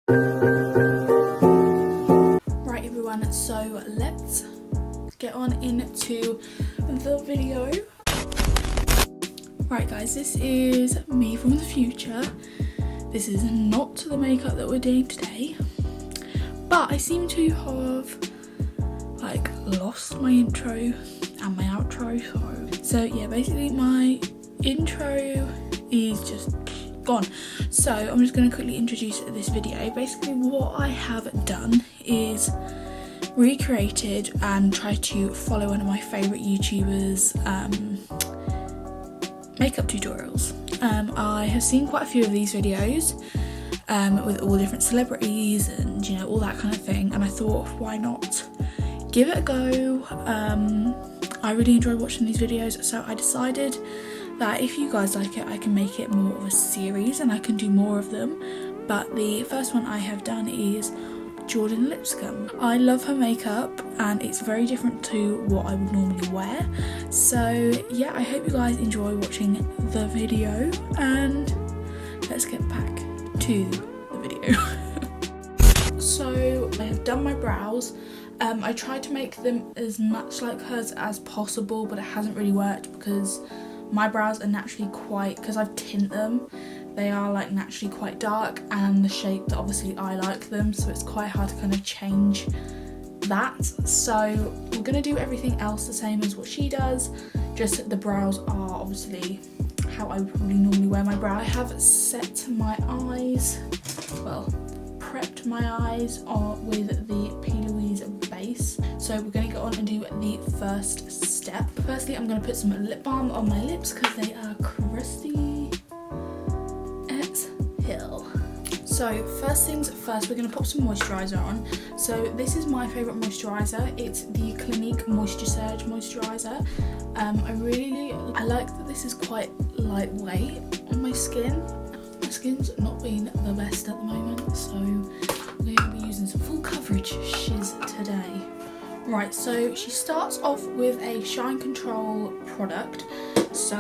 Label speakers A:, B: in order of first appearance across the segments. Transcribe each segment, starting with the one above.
A: Right everyone, so let's get on into the video. Right guys, this is me from the future. This is not the makeup that we're doing today, but I seem to have like lost my intro and my outro. So yeah, basically my intro is just gone. So I'm just going to quickly introduce this video. Basically what I have done is recreated and tried to follow one of my favourite YouTubers makeup tutorials. I have seen quite a few of these videos with all different celebrities and you know all that kind of thing, and I thought why not give it a go. I really enjoy watching these videos, so I decided that if you guys like it I can make it more of a series and I can do more of them. But the first one I have done is Jordan Lipscombe. I love her makeup and it's very different to what I would normally wear. So yeah, I hope you guys enjoy watching the video and let's get back to the video. So I have done my brows. I tried to make them as much like hers as possible, but it hasn't really worked because my brows are naturally quite, because I've tinted them, they are like naturally quite dark and the shape that obviously I like them, so it's quite hard to kind of change that. So we're going to do everything else the same as what she does, just the brows are obviously how I would probably normally wear my brow. I have set my eyes, well, prepped my eyes with the P. Louise base. So we're going to go on and do the first step. Firstly, I'm going to put some lip balm on my lips because they are crusty as hell. So first things first, we're going to pop some moisturiser on. So this is my favourite moisturiser. It's the Clinique Moisture Surge moisturiser. I like that this is quite lightweight on my skin. My skin's not been the best at the moment, so we're going to be using some full coverage shiz today. Right, so she starts off with a shine control product. So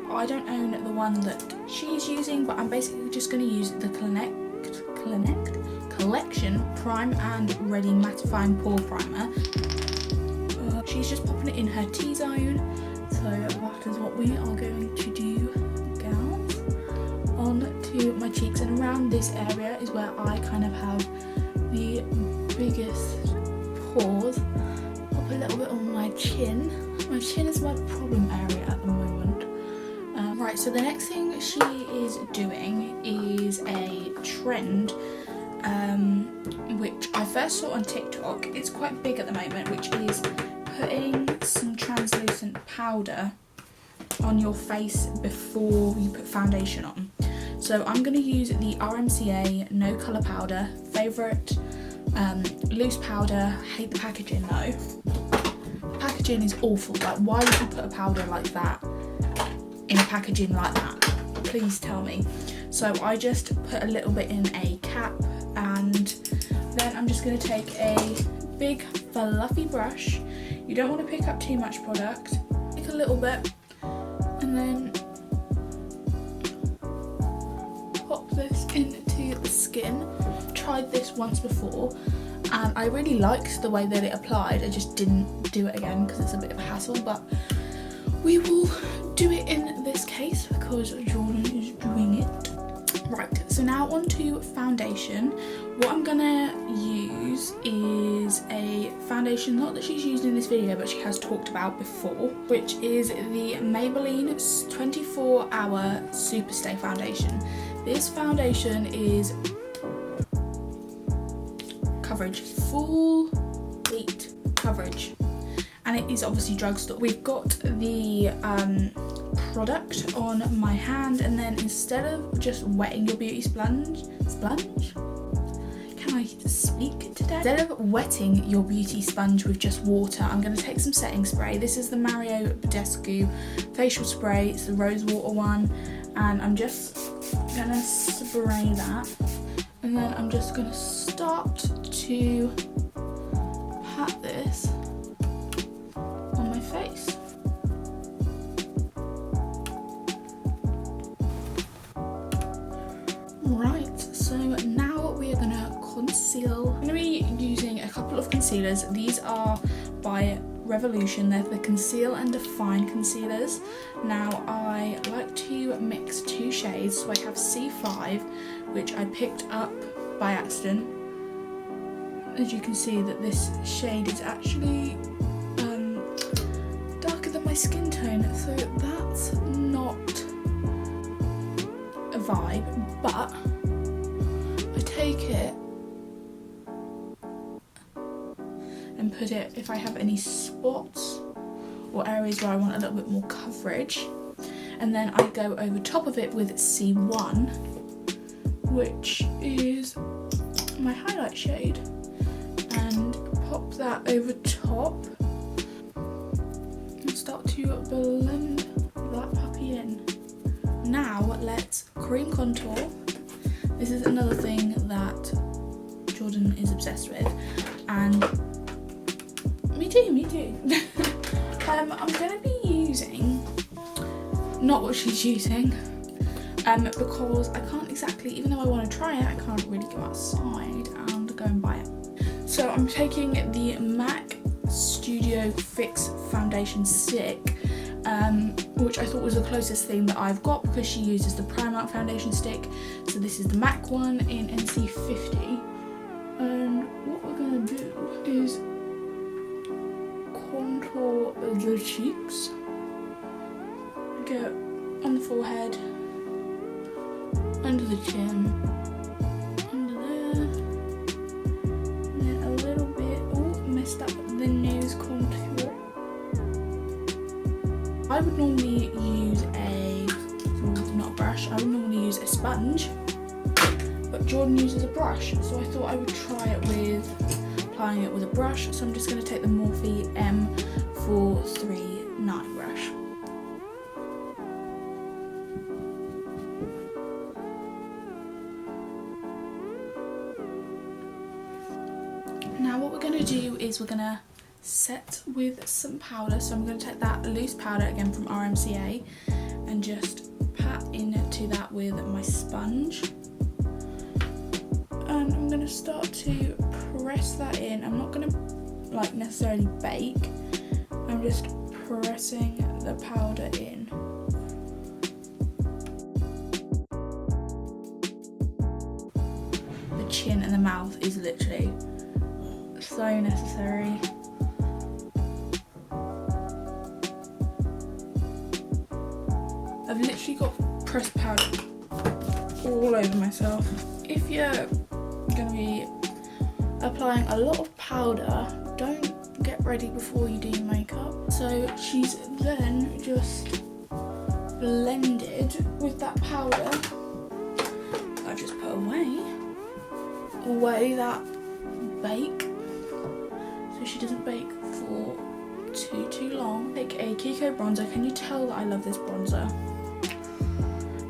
A: I don't own the one that she's using, but I'm basically just going to use the Collection Prime and Ready Mattifying Pore Primer. She's just popping it in her T-zone, so that is what we are going to do, gals. On to my cheeks, and around this area is where I kind of have the biggest pores. Pop a little bit on my chin. My chin is my problem area at the moment. Right, so the next thing she is doing is a trend which I first saw on TikTok. It's quite big at the moment, which is putting some translucent powder on your face before you put foundation on. So I'm going to use the RMCA No Colour Powder, favourite loose powder. Hate the packaging though. The packaging is awful. Like, why would you put a powder like that in a packaging like that? Please tell me. So I just put a little bit in a cap, and then I'm just going to take a big fluffy brush. You don't want to pick up too much product. Take a little bit and then pop this into the skin. Tried this once before and I really liked the way that it applied. I just didn't do it again because it's a bit of a hassle, but we will do it in this case because Jordan is doing it. Right, so now on to foundation. What I'm gonna use is a foundation, not that she's used in this video, but she has talked about before, which is the Maybelline 24-Hour Superstay Foundation. This foundation is coverage, full weight coverage, and it is obviously drugstore. We've got the product on my hand, and then instead of just wetting your beauty sponge, can I speak today? Instead of wetting your beauty sponge with just water, I'm going to take some setting spray. This is the Mario Badescu facial spray. It's the rose water one, and I'm just going to spray that, and then I'm just going to start to pat this on my face. Right, so now we are going to conceal. I'm going to be using a couple of concealers. These are by Revolution. They're the Conceal and Define concealers. Now I like to mix two shades, so I have C5, which I picked up by accident. As you can see that this shade is actually darker than my skin tone, so that's not a vibe, but I take it and put it if I have any spots or areas where I want a little bit more coverage, and then I go over top of it with C1, which is my highlight shade, and pop that over top and start to blend that puppy in. Now let's cream contour. This is another thing that Jordan is obsessed with, and me too. I'm going to be using, not what she's using, because I can't exactly, even though I want to try it, I can't really go outside and go and buy it. So I'm taking the MAC Studio Fix Foundation Stick, which I thought was the closest thing that I've got because she uses the Primark foundation stick. So this is the MAC one in NC50. And what we're going to do is contour the cheeks, go on the forehead, under the chin, under there, and then a little bit, oh, messed up the nose contour. I would normally use not a brush, I would normally use a sponge, but Jordan uses a brush, so I thought I would try it with applying it with a brush. So I'm just going to take the Morphe M439 brush. Now what we're going to do is we're going to set with some powder. So I'm going to take that loose powder again from RMCA and just pat into that with my sponge. And I'm going to start to press that in. I'm not going to like necessarily bake. I'm just pressing the powder in. The chin and the mouth is literally so necessary. I've literally got pressed powder all over myself. If you're going to be applying a lot of powder, don't get ready before you do your makeup. So she's then just blended with that powder. I just put away that bake, so she doesn't bake for too long. Take a Kiko bronzer. Can you tell that I love this bronzer?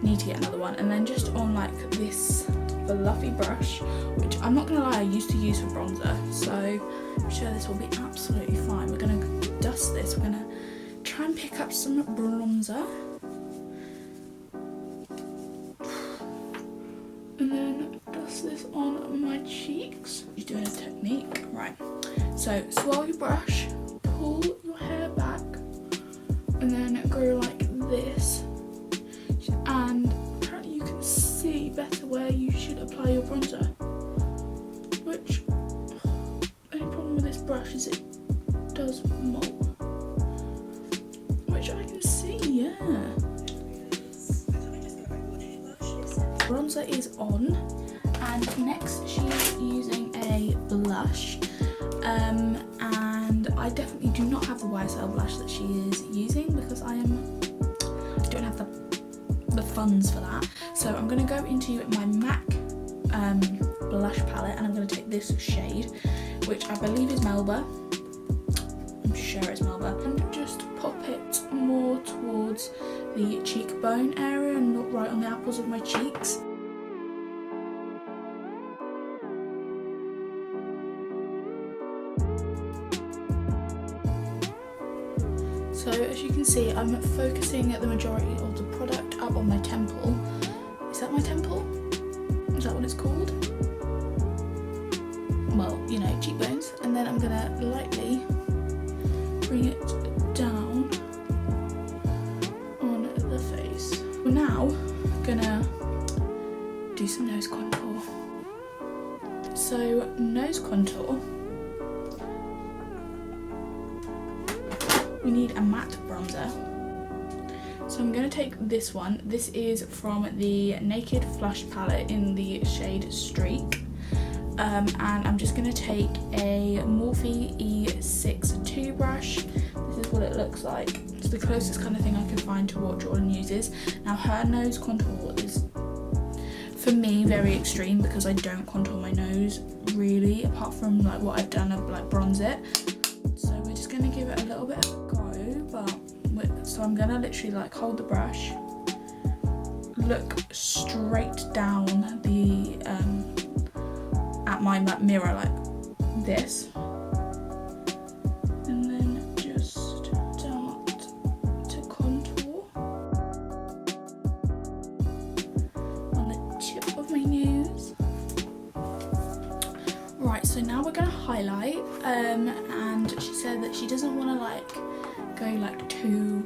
A: Need to get another one. And then just on like this fluffy brush, which I'm not gonna lie, I used to use for bronzer, so I'm sure this will be absolutely fine. We're gonna dust this. We're gonna try and pick up some bronzer, and then dust this on my cheeks. You're doing a technique, right? So swirl your brush, pull your hair back, and then go like this, and apparently you can see better where you should apply your bronzer, which the only problem with this brush is it does more, which I can see, yeah. Bronzer is on, and next she's using a blush, and I definitely do not have the YSL blush that she is using because I don't have the funds for that. So I'm going to go into my MAC blush palette, and I'm going to take this shade, which I believe is Melba. I'm sure it's Melba, and just pop it more towards the cheekbone area and not right on the apples of my cheeks. So as you can see, I'm focusing the majority of the product up on my temple. Is that my temple? Is that what it's called? well, you know, cheekbones, and then I'm gonna lightly bring it down on the face. We're now gonna do some nose contour. So nose contour, we need a matte bronzer. So I'm going to take this one. This is from the Naked Flush palette in the shade Streak. And I'm just going to take a Morphe E62 brush. This is what it looks like. It's the closest kind of thing I can find to what Jordan uses. Now her nose contour is, for me, very extreme because I don't contour my nose really, apart from like what I've done of like bronze it. So we're just going to give it a little bit of a go, so I'm going to literally like hold the brush, look straight down the at my like mirror like this, and then just start to contour on the tip of my nose. Right, so now we're going to highlight, and she said that she doesn't want to like go like too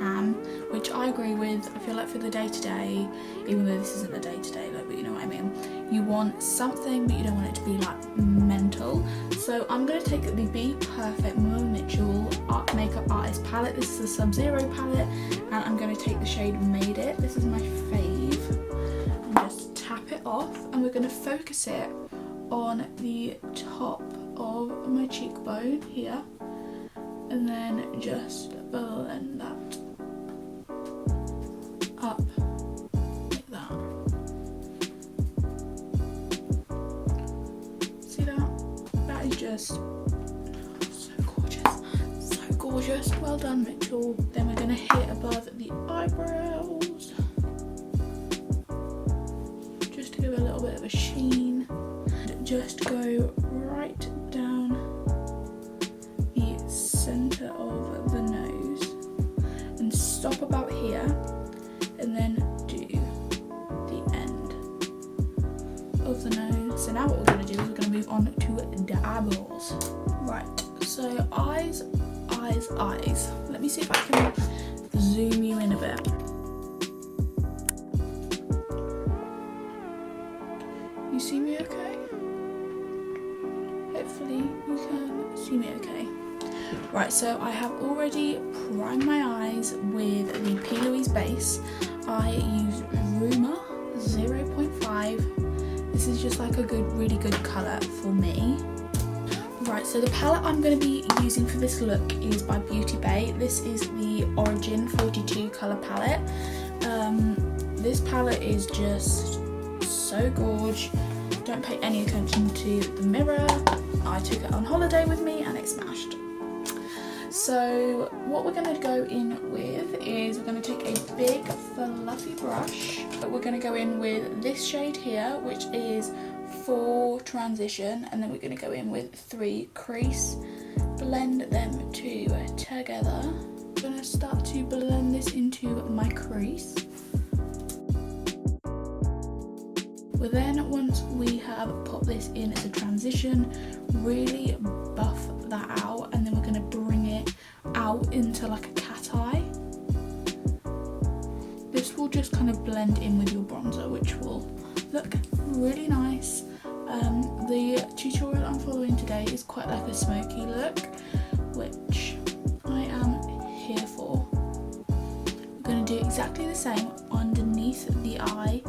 A: ham, which I agree with. I feel like for the day-to-day, even though this isn't the day-to-day look, but you know what I mean, you want something but you don't want it to be like mental. So I'm going to take the Be Perfect Mel Mitchell Makeup Artist palette. This is a Sub-Zero palette, and I'm going to take the shade Made It. This is my fave, and just tap it off, and we're going to focus it on the top of my cheekbone here, and then just blend that up like that. See that? That is just so gorgeous, so gorgeous. Well done, Mitchell. Then we're gonna hit above the eyebrows, just to give a little bit of a sheen. Just go right down the center of the nose and stop about here, and then do the end of the nose. So now what we're going to do is we're going to move on to the eyeballs. Right, so eyes, eyes, eyes. Let me see if I can zoom you in a bit. You see me okay? Hopefully you can see me okay. Right, so I have already primed my eyes with the P. Louise base. I use Ruma 0.5. This is just like a really good colour for me. Right, so the palette I'm going to be using for this look is by Beauty Bay. This is the Origin 42 colour palette. This palette is just so gorge. Don't pay any attention to the mirror. I took it on holiday with me and it smashed. So what we're going to go in with is we're going to take a big fluffy brush. We're going to go in with this shade here, which is 4 Transition, and then we're going to go in with 3 Crease. Blend them together. I'm going to start to blend this into my crease. Well, then once we have popped this in as a transition, really buff that out, and then we're going to bring it out into like a cat eye. This will just kind of blend in with your bronzer, which will look really nice. The tutorial I'm following today is quite like a smoky look, which I am here for. We're going to do exactly the same underneath the eye.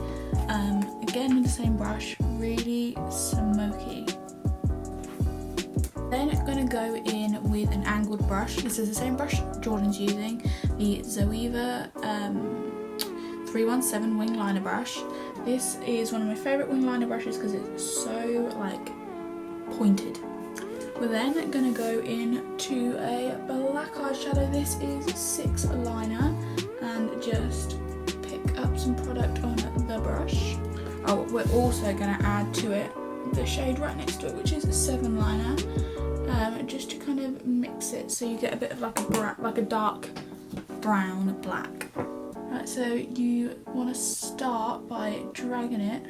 A: Again with the same brush, really smoky. Then I'm going to go in with an angled brush. This is the same brush Jordan's using, the Zoeva 317 wing liner brush. This is one of my favourite wing liner brushes because it's so like pointed. We're then going to go in to a black eyeshadow. This is 6 liner, and just pick up some product on the brush. Oh, we're also going to add to it the shade right next to it, which is 7 liner, just to kind of mix it so you get a bit of like a dark brown black. Right, so you want to start by dragging it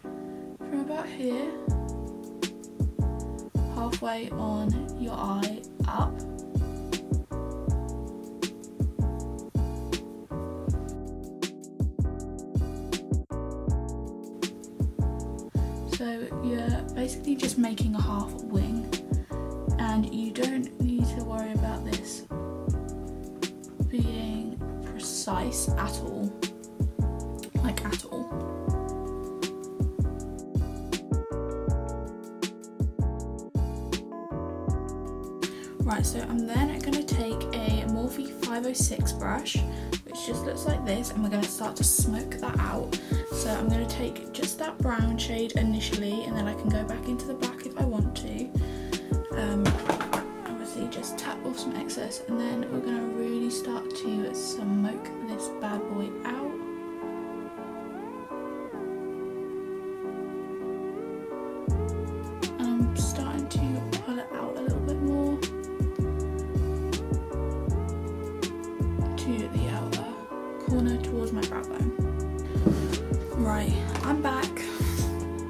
A: from about here halfway on your eye up. So you're basically just making a half wing, and you don't need to worry about this being precise at all, like at all. Right, so I'm then going to take a Morphe 506 brush, which just looks like this, and we're going to start to smoke that out. So I'm going to take just that brown shade initially, and then I can go back into the black if I want to. Obviously just tap off some excess, and then we're going to really start to smoke this bad boy out. And I'm starting to pull it out a little bit more to the outer corner towards my brow bone. Right, I'm back.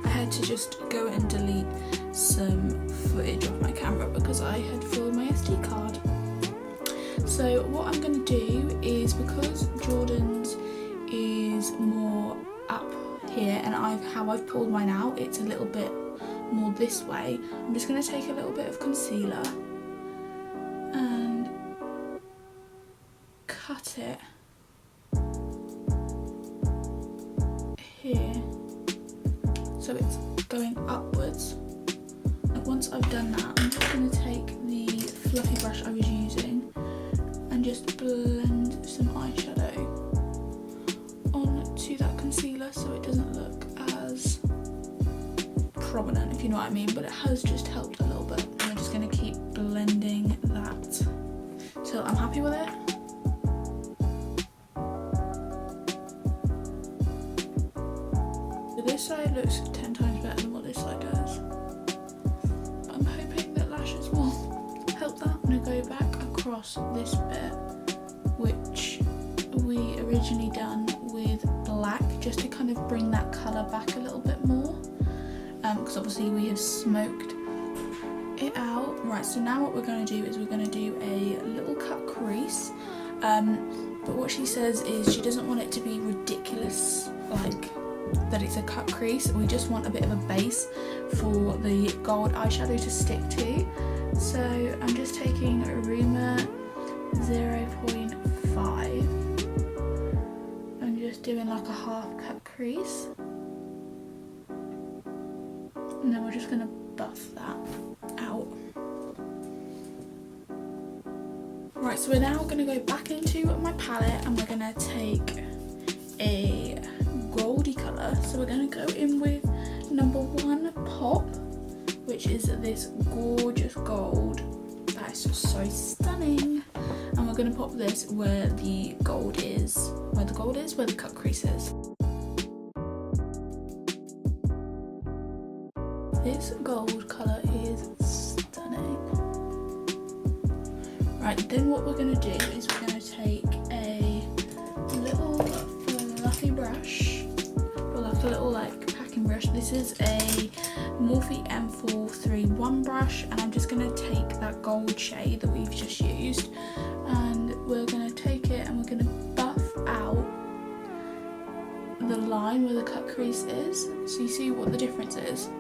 A: I had to just go and delete some footage of my camera because I had filled my SD card. So what I'm going to do is, because Jordan's is more up here and how I've pulled mine out, it's a little bit more this way. I'm just going to take a little bit of concealer and cut it here so it's going upwards. And once I've done that, I'm just going to take the fluffy brush I was using and just blend some eyeshadow onto that concealer so it doesn't look as prominent, if you know what I mean, but it has just helped a little bit. And I'm just going to keep blending that till I'm happy with it. This side looks 10 times better than what this side does. I'm hoping that lashes will help that. I'm going to go back across this bit, which we originally done with black, just to kind of bring that colour back a little bit more, because obviously we have smoked it out. Right, so now what we're going to do is we're going to do a little cut crease, but what she says is she doesn't want it to be ridiculous, like that it's a cut crease. We just want a bit of a base for the gold eyeshadow to stick to. So I'm just taking a Rima 0.5. I'm just doing like a half cut crease, and then we're just going to buff that out. Right, so we're now going to go back into my palette and we're going to take a goldy colour. So we're going to go in with number 1 Pop, which is this gorgeous gold that is just so stunning, and we're going to pop this where the gold is, where the cut crease is. This gold colour is stunning. Right, then what we're going to do is we're going to take a little fluffy brush, or like a little packing brush. This is a Morphe M431 brush, and I'm just going to take that gold shade that we've just used, and we're going to take it and we're going to buff out the line where the cut crease is. So you see what the difference is?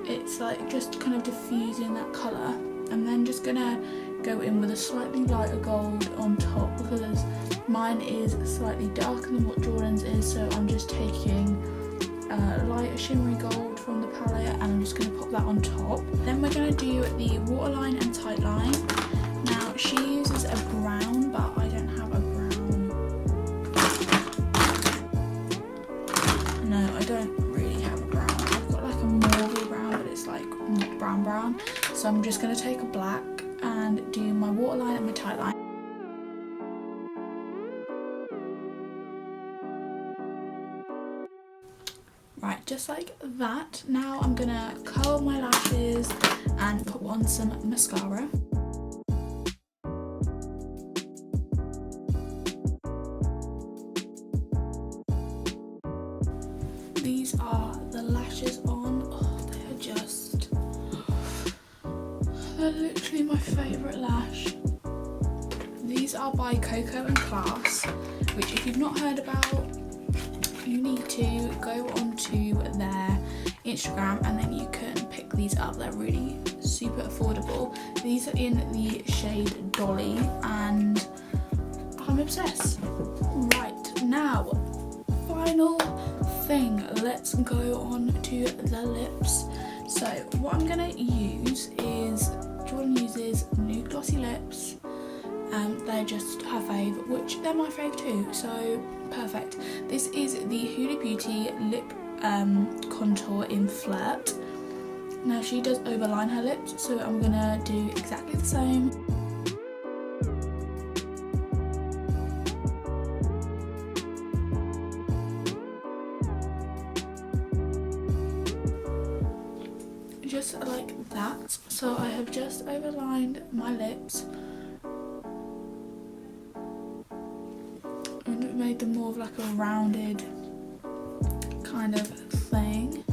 A: It's like just kind of diffusing that colour. I'm then just going to go in with a slightly lighter gold on top, because mine is slightly darker than what Jordan's is, so I'm just taking lighter shimmery gold from the palette and I'm just going to pop that on top. Then we're going to do the waterline and tight line. Now she uses a brown, but I don't have a brown. No, I don't really have a brown. I've got like a mauve brown, but it's like not brown. So I'm just going to take a black and do my waterline and my tight line. Right, just like that. Now I'm gonna curl my lashes and put on some mascara. These are the lashes on. Oh, they are just literally my favourite lash. These are by Coco and Class, which if you've not heard about, you need to go onto their Instagram and then you can pick these up. They're really super affordable. These are in the shade Dolly and I'm obsessed. Right, now, final thing, let's go on to the lips. So what I'm gonna use is, Jordan uses Nude Glossy Lips. They're just her fave, which they're my fave too, so perfect. This is the Huda Beauty lip contour in Flirt. Now she does overline her lips, so I'm gonna do exactly the same. Just like that. So I have just overlined my lips and made them more of like a rounded kind of thing.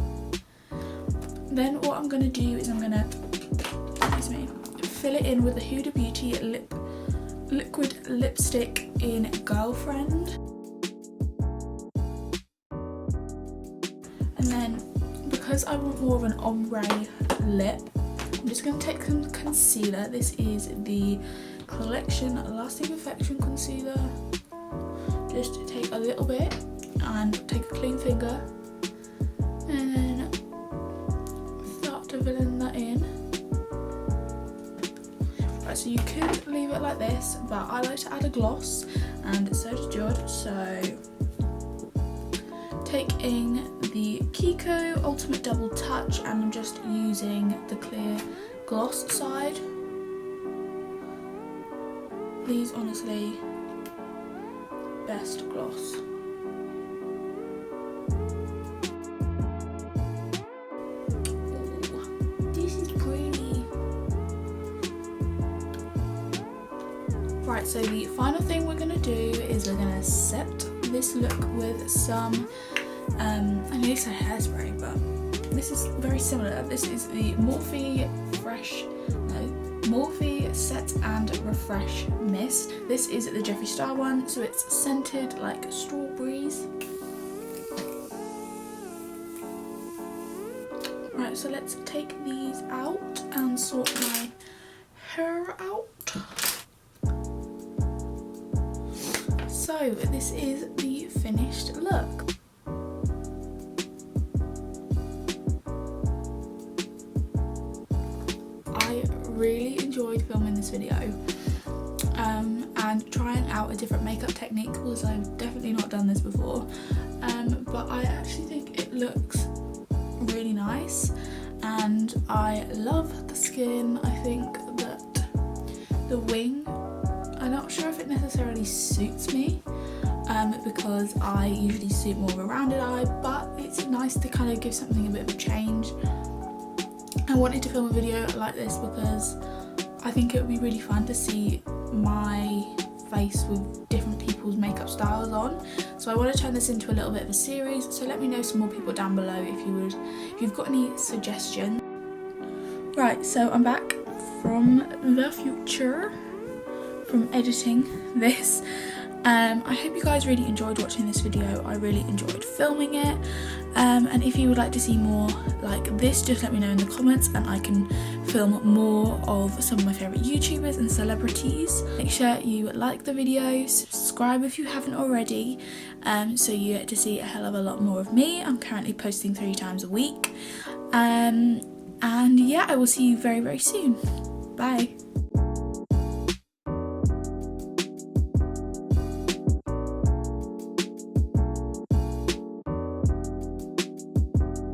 A: Then what I'm going to do is I'm going to, fill it in with the Huda Beauty liquid lipstick in Girlfriend. And then because I want more of an ombre lip, I'm just going to take some concealer. This is the Collection Lasting Perfection Concealer. Just take a little bit and take a clean finger and then start to fill that in. Right, so you could leave it like this, but I like to add a gloss and so does Jod. So taking the Kiko Ultimate Double Touch and I'm just using the clear gloss side. These honestly, best gloss. Ooh, this is pretty. Right, so the final thing we're going to do is we're going to set this look with some, I know it's a hairspray, but this is very similar. This is the Morphe Set and Refresh Mist. This is the Jeffree Star one, so it's scented like strawberries. Right, so let's take these out and sort my hair out. So this is the finished look. I really enjoyed filming this video and trying out a different makeup technique because I've definitely not done this before, but I actually think it looks really nice and I love the skin. I think that the wing, I'm not sure if it necessarily suits me because I usually suit more of a rounded eye, but it's nice to kind of give something a bit of a change. I wanted to film a video like this because I think it would be really fun to see my face with different people's makeup styles on. So I want to turn this into a little bit of a series, so let me know some more people down below if you've got any suggestions. Right, so I'm back from the future from editing this. I hope you guys really enjoyed watching this video. I really enjoyed filming it, and if you would like to see more like this, just let me know in the comments and I can film more of some of my favourite YouTubers and celebrities. Make sure you like the video, subscribe if you haven't already, so you get to see a hell of a lot more of me. I'm currently posting 3 times a week, and yeah, I will see you very, very soon. Bye.